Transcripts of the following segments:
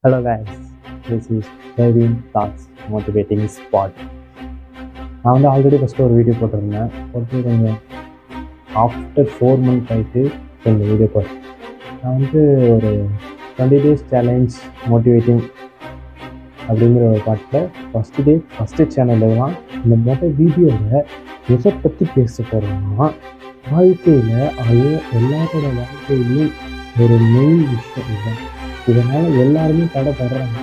Hello guys, this is Kevin Thoughts Motivating Spot. நான் already first ஒரு video போட்டிருந்தேன். கொஞ்சம் ஆஃப்டர் 4 months ஆகிட்டு இந்த வீடியோ போட்டேன். நான் ஒரு 20 days சேலஞ்ச் மோட்டிவேட்டிங் அப்படிங்கிற ஒரு பாட்டில் ஃபஸ்ட்டு சேனலில் தான் இந்த மொதல் வீடியோவில் எதை பற்றி பேச போகிறோம்னா வாழ்க்கையில் எல்லாரோட வாழ்க்கையிலும் ஒரு மெயின் விஷயம் இல்லை. இதனால் எல்லாருமே தடைப்படுறாங்க,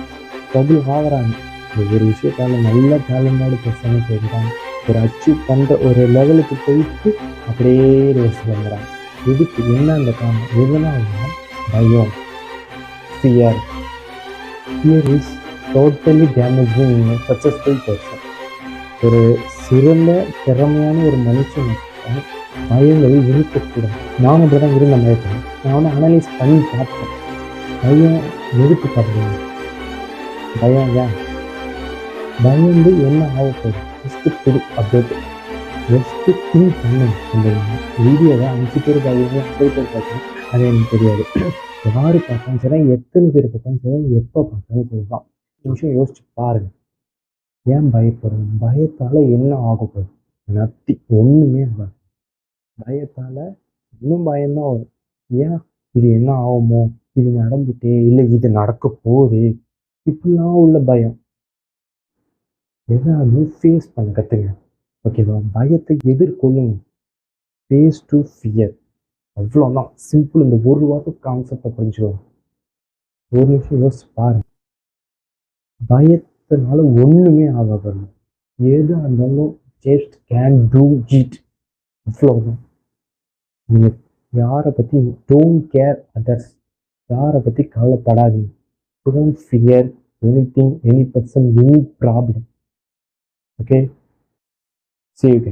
ட்ரபிள் ஆகிறாங்க. ஒவ்வொரு விஷயத்தால் நல்ல டேலண்டோட பர்சனை செய்கிறாங்க, ஒரு அச்சீவ் பண்ணுற ஒரு லெவலுக்கு போயிட்டு அப்படியே ரேஸ் பண்ணுறாங்க. இதுக்கு என்ன அந்த காரணம்? எதனால்னா பயம், fear is totally damaging successful person. ஒரு சிறந்த திறமையான ஒரு மனுஷன் பயங்களை இருக்கக்கூடாது. நான் அப்படி தான் இருந்த மாதிரி நான் அனலைஸ் பண்ணி பார்த்தேன். பயம் எதுக்கு பண்ணுறீங்க? பயம் ஏன் பயந்து என்ன ஆகப்போகுது? அப்டேட் திங்க் பண்ணுங்க. இந்த வீடியோவை 5 பேர் பார்க்குறீங்க, 50 பேர் பார்க்குறேன், அது எனக்கு தெரியாது. யார் பார்த்தாலும் சரி, எத்தனை பேர் பார்த்தாலும் சரி, எப்போ பார்த்தாலும் சரி தான் நிமிஷம் யோசிச்சு பாருங்கள். ஏன் பயப்படுறோம்? பயத்தால் என்ன ஆகப்போகுது? நத்தி ஒன்றுமே ஆகாது. பயத்தால் இன்னும் பயம்தான் வரும். ஏன் இது என்ன ஆகுமோ, இது நடந்துட்டே இல்லை, இது நடக்க போகுது, இப்படிலாம் உள்ள பயம். எதாவது ஃபேஸ் பண்ண கற்றுங்க, ஓகேவா? பயத்தை எதிர்கொள்ளுங்க. ஃபேஸ் டு ஃபியர், அவ்வளோதான் சிம்பிள். இந்த ஒரு வாரம் கான்செப்டை புரிஞ்சுக்கோங்க. ஒரு நிமிஷம் யோசிச்சு பாருங்க. பயத்தினால ஒன்றுமே ஆகாது. எது இருந்தாலும் ஜஸ்ட் கேன் டூ இட், அவ்வளோதான். நீங்கள் யாரை பற்றி டோன்ட் கேர் அதர்ஸ், யாரை பற்றி கவலைப்படாதீங்க. Don't fear anything, any person, any problem. Okay, see you again.